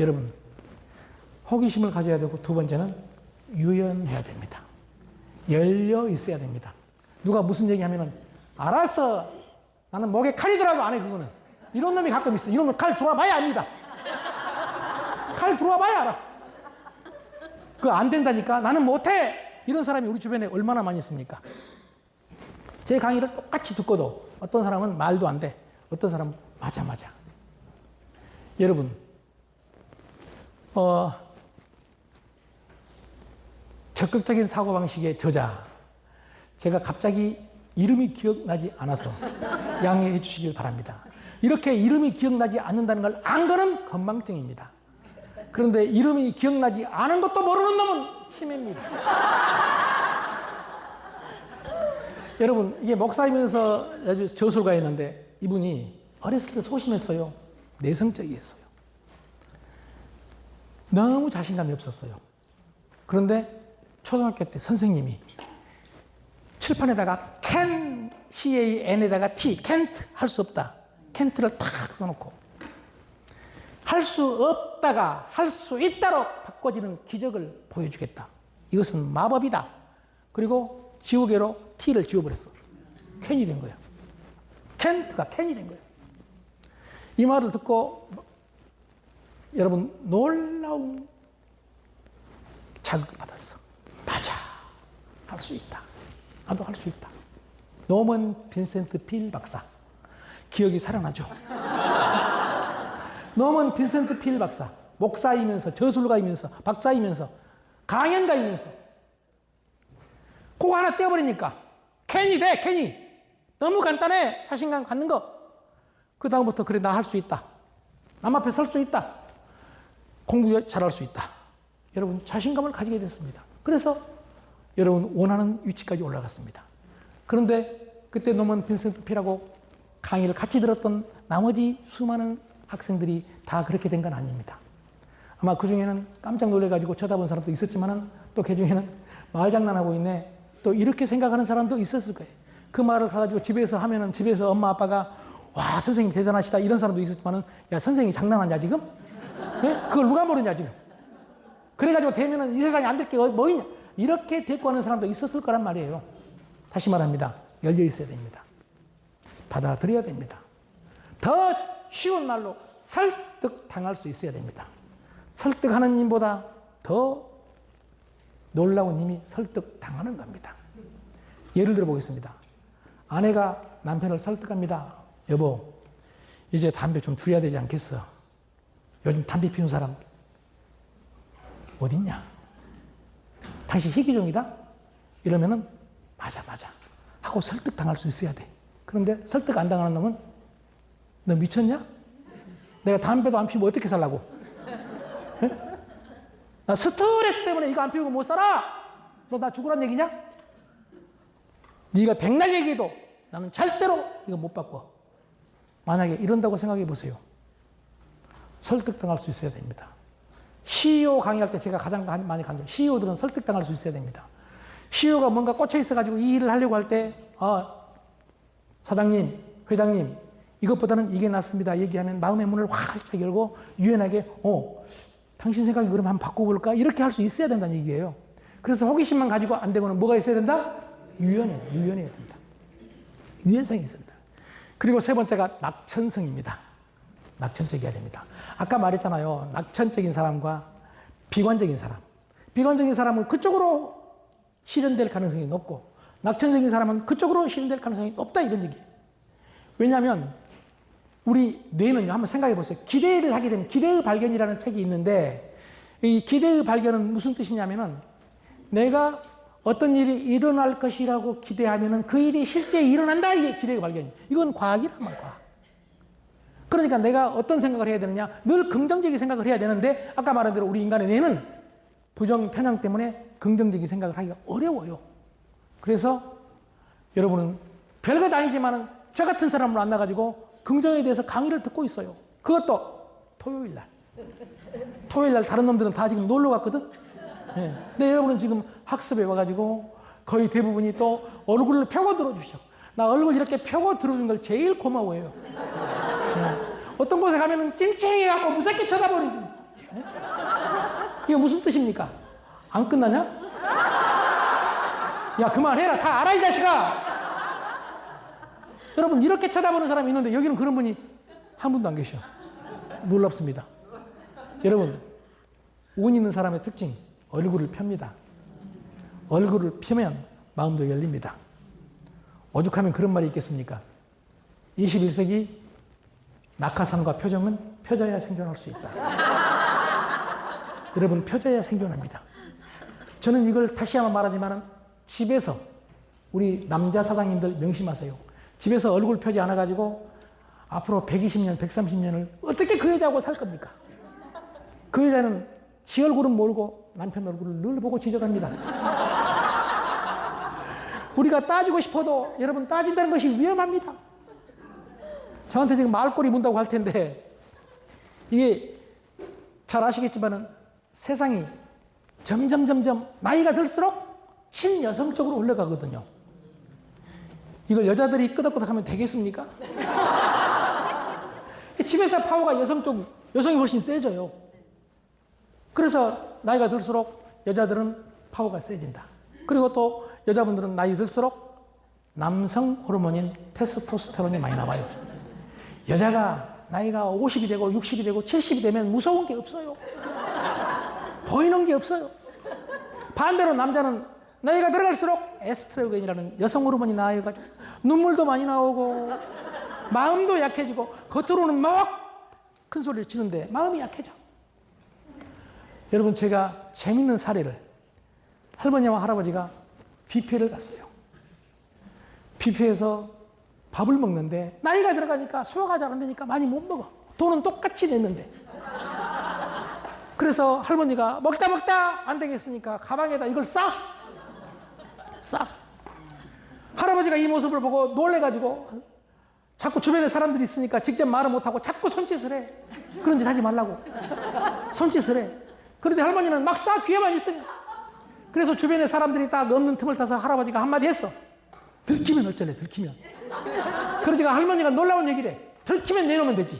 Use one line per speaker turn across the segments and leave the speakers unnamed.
여러분, 호기심을 가져야 되고 두 번째는 유연해야 됩니다. 열려 있어야 됩니다. 누가 무슨 얘기하면은 알았어. 나는 목에 칼이 들어도 안 해, 그거는. 이런 놈이 가끔 있어. 이런 놈 칼 들어와봐야 압니다. 칼 들어와봐야 알아. 그거 안 된다니까. 나는 못해. 이런 사람이 우리 주변에 얼마나 많이 있습니까? 제 강의를 똑같이 듣고도 어떤 사람은 말도 안 돼. 어떤 사람은 맞아. 여러분, 적극적인 사고방식의 저자. 제가 갑자기 이름이 기억나지 않아서 양해해 주시길 바랍니다. 이렇게 이름이 기억나지 않는다는 걸 안 거는 건망증입니다. 그런데 이름이 기억나지 않은 것도 모르는 놈은 치매입니다. 여러분, 이게 목사이면서 아주 저술가였는데 이분이 어렸을 때 소심했어요. 내성적이었어요. 너무 자신감이 없었어요. 그런데 초등학교 때 선생님이 칠판에다가 can, C-A-N에다가 T, can't, 할 수 없다. can't를 탁 써놓고 할 수 없다가 할 수 있다로 바꿔지는 기적을 보여주겠다. 이것은 마법이다. 그리고 지우개로 T를 지워버렸어. can이 된 거야. can't가 can이 된 거야. 이 말을 듣고 여러분 놀라운 자극을 받았어. 맞아. 할 수 있다. 나도 할 수 있다. 노먼 빈센트 필 박사. 기억이 살아나죠. 노먼 빈센트 필 박사. 목사이면서 저술가이면서 박사이면서 강연가이면서 그거 하나 떼어버리니까 캔이 돼. 캔이. 너무 간단해. 자신감 갖는 거. 그 다음부터 그래 나 할 수 있다. 남 앞에 설 수 있다. 공부 잘할 수 있다. 여러분 자신감을 가지게 됐습니다. 그래서 여러분 원하는 위치까지 올라갔습니다. 그런데 그때 노먼 빈센트 필하고 강의를 같이 들었던 나머지 수많은 학생들이 다 그렇게 된 건 아닙니다. 아마 그 중에는 깜짝 놀래가지고 쳐다본 사람도 있었지만은 또 그 중에는 말장난하고 있네. 또 이렇게 생각하는 사람도 있었을 거예요. 그 말을 가지고 집에서 하면은 집에서 엄마 아빠가 와 선생님 대단하시다 이런 사람도 있었지만은 야 선생님이 장난하냐 지금? 네? 그걸 누가 모르냐 지금? 그래가지고 되면은 이 세상에 안 될 게 뭐 있냐? 이렇게 대꾸하는 사람도 있었을 거란 말이에요. 다시 말합니다. 열려 있어야 됩니다. 받아들여야 됩니다. 더 쉬운 말로 설득당할 수 있어야 됩니다. 설득하는 님보다 더 놀라운 님이 설득당하는 겁니다. 예를 들어 보겠습니다. 아내가 남편을 설득합니다. 여보, 이제 담배 좀 줄여야 되지 않겠어? 요즘 담배 피우는 사람 어딨냐? 당신 희귀종이다? 이러면은 맞아 하고 설득당할 수 있어야 돼. 그런데 설득 안 당하는 놈은 너 미쳤냐? 내가 담배도 안 피우면 어떻게 살라고? 에? 나 스트레스 때문에 이거 안 피우고 못 살아? 너 나 죽으란 얘기냐? 네가 백날 얘기해도 나는 절대로 이거 못 바꿔. 만약에 이런다고 생각해 보세요. 설득당할 수 있어야 됩니다. CEO 강의할 때 제가 가장 많이 강조해요. CEO들은 설득당할 수 있어야 됩니다. CEO가 뭔가 꽂혀 있어가지고 이 일을 하려고 할 때, 사장님, 회장님, 이것보다는 이게 낫습니다. 얘기하면 마음의 문을 활짝 열고 유연하게, 당신 생각이 그러면 한번 바꿔볼까? 이렇게 할 수 있어야 된다는 얘기예요. 그래서 호기심만 가지고 안 되고는 뭐가 있어야 된다? 유연해야 된다. 유연성이 있어야 된다. 그리고 세 번째가 낙천성입니다. 낙천적이어야 됩니다. 아까 말했잖아요. 낙천적인 사람과 비관적인 사람. 비관적인 사람은 그쪽으로 실현될 가능성이 높고 낙천적인 사람은 그쪽으로 실현될 가능성이 높다 이런 얘기예요. 왜냐하면 우리 뇌는요. 한번 생각해 보세요. 기대를 하게 되면 기대의 발견이라는 책이 있는데 이 기대의 발견은 무슨 뜻이냐면은 내가 어떤 일이 일어날 것이라고 기대하면은 그 일이 실제 일어난다 이게 기대의 발견이에요. 이건 과학이란 말이야. 과학. 그러니까 내가 어떤 생각을 해야 되느냐? 늘 긍정적인 생각을 해야 되는데 아까 말한 대로 우리 인간의 뇌는 부정 편향 때문에 긍정적인 생각을 하기가 어려워요. 그래서 여러분은 별것 아니지만은 저 같은 사람을 만나가지고 긍정에 대해서 강의를 듣고 있어요. 그것도 토요일 날. 토요일 날 다른 놈들은 다 지금 놀러 갔거든? 네. 근데 여러분은 지금 학습에 와가지고 거의 대부분이 또 얼굴을 펴고 들어주셔. 나 얼굴 이렇게 펴고 들어준 걸 제일 고마워해요. 네. 어떤 곳에 가면은 찡찡해갖고 무섭게 쳐다보는 예? 이게 무슨 뜻입니까? 안 끝나냐? 야, 그만해라. 다 알아, 이 자식아! 여러분, 이렇게 쳐다보는 사람이 있는데 여기는 그런 분이 한 분도 안 계셔. 놀랍습니다. 여러분, 운 있는 사람의 특징, 얼굴을 펴니다. 얼굴을 펴면 마음도 열립니다. 오죽하면 그런 말이 있겠습니까? 21세기 낙하산과 표정은 펴져야 생존할 수 있다. 여러분, 펴져야 생존합니다. 저는 이걸 다시 한번 말하지만 집에서 우리 남자 사장님들 명심하세요. 집에서 얼굴 펴지 않아가지고 앞으로 120년, 130년을 어떻게 그 여자하고 살 겁니까? 그 여자는 지 얼굴은 모르고 남편 얼굴을 늘 보고 지적합니다. 우리가 따지고 싶어도 여러분 따진다는 것이 위험합니다. 저한테 지금 말꼬리 문다고 할 텐데 이게 잘 아시겠지만 세상이 점점 나이가 들수록 친여성 쪽으로 올라가거든요. 이걸 여자들이 끄덕끄덕하면 되겠습니까? 집에서 파워가 여성이 훨씬 세져요. 그래서 나이가 들수록 여자들은 파워가 세진다. 그리고 또 여자분들은 나이 들수록 남성 호르몬인 테스토스테론이 많이 나와요. 여자가 나이가 50이 되고 60이 되고 70이 되면 무서운 게 없어요. 보이는 게 없어요. 반대로 남자는 나이가 들어갈수록 에스트로겐이라는 여성 호르몬이 나와가지고 눈물도 많이 나오고 마음도 약해지고 겉으로는 막 큰 소리를 치는데 마음이 약해져. 여러분, 제가 재밌는 사례를 할머니와 할아버지가 뷔페를 갔어요. 뷔페에서 밥을 먹는데 나이가 들어가니까 소화가 잘 안 되니까 많이 못 먹어. 돈은 똑같이 냈는데. 그래서 할머니가 먹다 안 되겠으니까 가방에다 이걸 싸. 할아버지가 이 모습을 보고 놀래가지고 자꾸 주변에 사람들이 있으니까 직접 말을 못하고 자꾸 손짓을 해. 그런 짓 하지 말라고. 손짓을 해. 그런데 할머니는 막 싸, 귀에만 있으면. 그래서 주변에 사람들이 딱 없는 틈을 타서 할아버지가 한마디 했어. 들키면 어쩔래, 들키면. 그러니까 할머니가 놀라운 얘기를 해. 들키면 내놓으면 되지.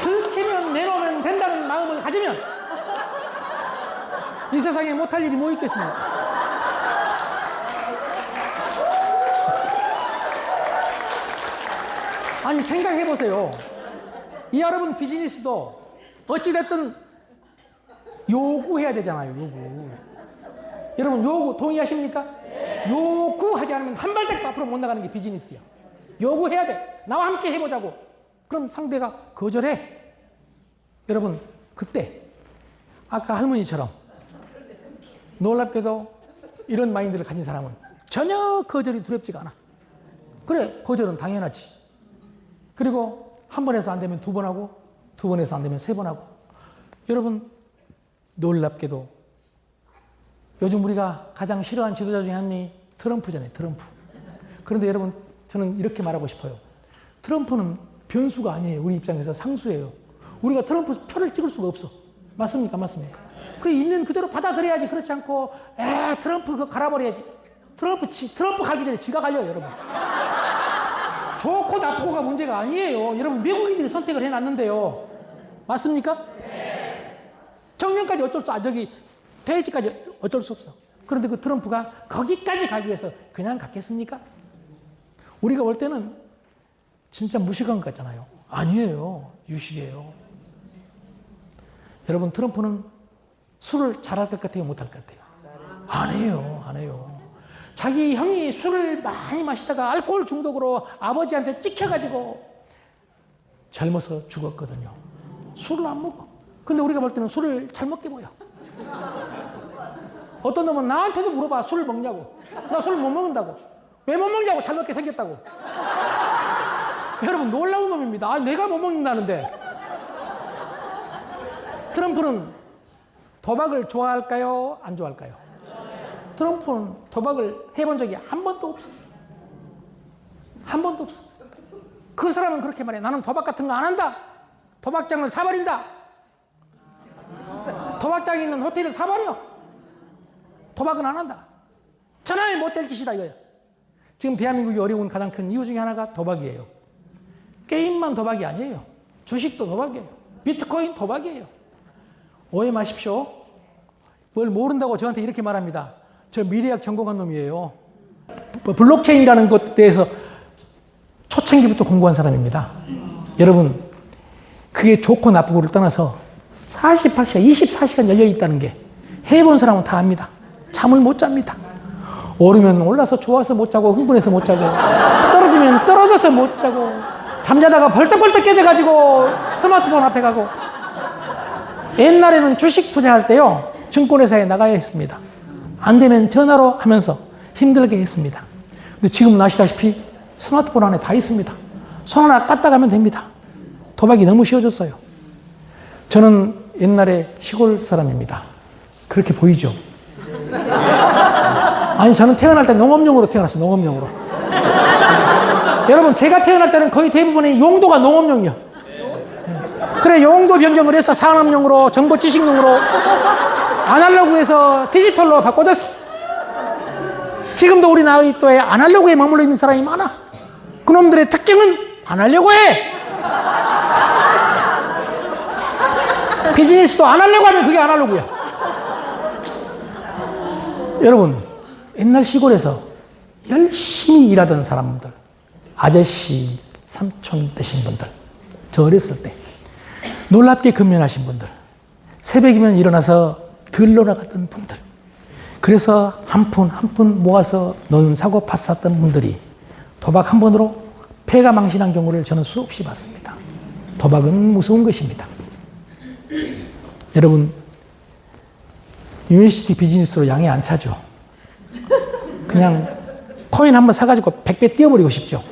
들키면 내놓으면 된다는 마음을 가지면 이 세상에 못할 일이 뭐 있겠습니까? 아니, 생각해보세요. 이 여러분 비즈니스도 어찌됐든 요구해야 되잖아요, 요구. 여러분, 요구 동의하십니까? 요구하지 않으면 한 발짝도 앞으로 못 나가는 게 비즈니스야. 요구해야 돼. 나와 함께 해보자고. 그럼 상대가 거절해. 여러분, 그때 아까 할머니처럼 놀랍게도 이런 마인드를 가진 사람은 전혀 거절이 두렵지가 않아. 그래, 거절은 당연하지. 그리고 한 번에서 안 되면 두 번 하고, 두 번에서 안 되면 세 번 하고. 여러분, 놀랍게도 요즘 우리가 가장 싫어하는 지도자 중에 한 명이 트럼프잖아요, 트럼프. 그런데 여러분, 저는 이렇게 말하고 싶어요. 트럼프는 변수가 아니에요. 우리 입장에서 상수예요. 우리가 트럼프 표를 찍을 수가 없어. 맞습니까? 맞습니까? 그 있는 그대로 받아들여야지. 그렇지 않고, 트럼프 그거 갈아버려야지. 트럼프 가기 전에 지가 갈려요, 여러분. 좋고 나쁘고가 문제가 아니에요. 여러분, 미국인들이 선택을 해놨는데요. 맞습니까? 네. 정년까지 어쩔 수, 퇴직까지 어쩔 수 없어. 그런데 그 트럼프가 거기까지 가기 위해서 그냥 갔겠습니까? 우리가 볼 때는 진짜 무식한 것 같잖아요. 아니에요. 유식이에요. 여러분, 트럼프는 술을 잘할 것 같아요? 못할 것 같아요? 안 해요. 자기 형이 술을 많이 마시다가 알코올 중독으로 아버지한테 찍혀가지고 젊어서 죽었거든요. 술을 안 먹어. 근데 우리가 볼 때는 술을 잘 먹게 보여. 어떤 놈은 나한테도 물어봐. 술을 먹냐고. 나 술 못 먹는다고. 왜 못 먹냐고. 잘 먹게 생겼다고. 여러분, 놀라운 놈입니다. 내가 못 먹는다는데. 트럼프는 도박을 좋아할까요? 안 좋아할까요? 트럼프는 도박을 해본 적이 한 번도 없어. 한 번도 없어. 그 사람은 그렇게 말해. 나는 도박 같은 거 안 한다. 도박장을 사버린다. 도박장에 있는 호텔을 사버려. 도박은 안 한다. 전혀 못될 짓이다 이거야. 지금 대한민국이 어려운 가장 큰 이유 중에 하나가 도박이에요. 게임만 도박이 아니에요. 주식도 도박이에요. 비트코인 도박이에요. 오해 마십시오. 뭘 모른다고 저한테 이렇게 말합니다. 저 미래학 전공한 놈이에요. 블록체인이라는 것에 대해서 초창기부터 공부한 사람입니다. 여러분, 그게 좋고 나쁘고를 떠나서 48시간, 24시간 열려 있다는 게 해본 사람은 다 압니다. 잠을 못 잡니다. 오르면 올라서 좋아서 못 자고 흥분해서 못 자고 떨어지면 떨어져서 못 자고 잠자다가 벌떡벌떡 깨져가지고 스마트폰 앞에 가고. 옛날에는 주식 투자할 때요 증권회사에 나가야 했습니다. 안 되면 전화로 하면서 힘들게 했습니다. 근데 지금은 아시다시피 스마트폰 안에 다 있습니다. 손 하나 까딱 하면 됩니다. 도박이 너무 쉬워졌어요. 저는 옛날에 시골 사람입니다. 그렇게 보이죠? 아니, 저는 태어날 때 농업용으로 태어났어요. 농업용으로. 여러분, 제가 태어날 때는 거의 대부분의 용도가 농업용이요. 그래, 용도 변경을 해서 산업용으로, 정보 지식용으로, 아날로그에서 디지털로 바꿔줬어. 지금도 우리 나이 또에 아날로그에 머물러 있는 사람이 많아. 그놈들의 특징은 안 하려고 해. 비즈니스도 안 하려고 하면 그게 아날로그야. 여러분, 옛날 시골에서 열심히 일하던 사람들, 아저씨, 삼촌 되신 분들, 저 어렸을 때 놀랍게 근면하신 분들, 새벽이면 일어나서 들러 나갔던 분들, 그래서 한 푼 한 푼 모아서 논 사고 팥 샀던 분들이 도박 한 번으로 폐가 망신한 경우를 저는 수없이 봤습니다. 도박은 무서운 것입니다. 여러분, 유니버시티 비즈니스로 양이 안 차죠. 그냥 코인 한번 사가지고 100배 띄워버리고 싶죠.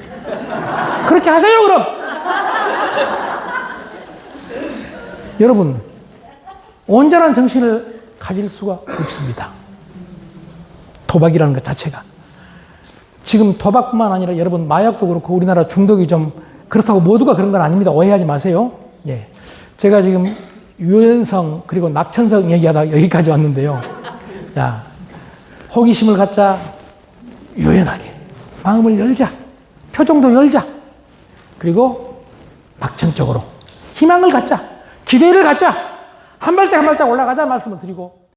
그렇게 하세요, 그럼. 여러분, 온전한 정신을 가질 수가 없습니다. 도박이라는 것 자체가. 지금 도박뿐만 아니라 여러분, 마약도 그렇고 우리나라 중독이 좀 그렇다고 모두가 그런 건 아닙니다. 오해하지 마세요. 예. 제가 지금 유연성 그리고 낙천성 얘기하다 여기까지 왔는데요. 자, 호기심을 갖자. 유연하게 마음을 열자. 표정도 열자. 그리고 낙천적으로 희망을 갖자. 기대를 갖자. 한 발짝 한 발짝 올라가자 말씀을 드리고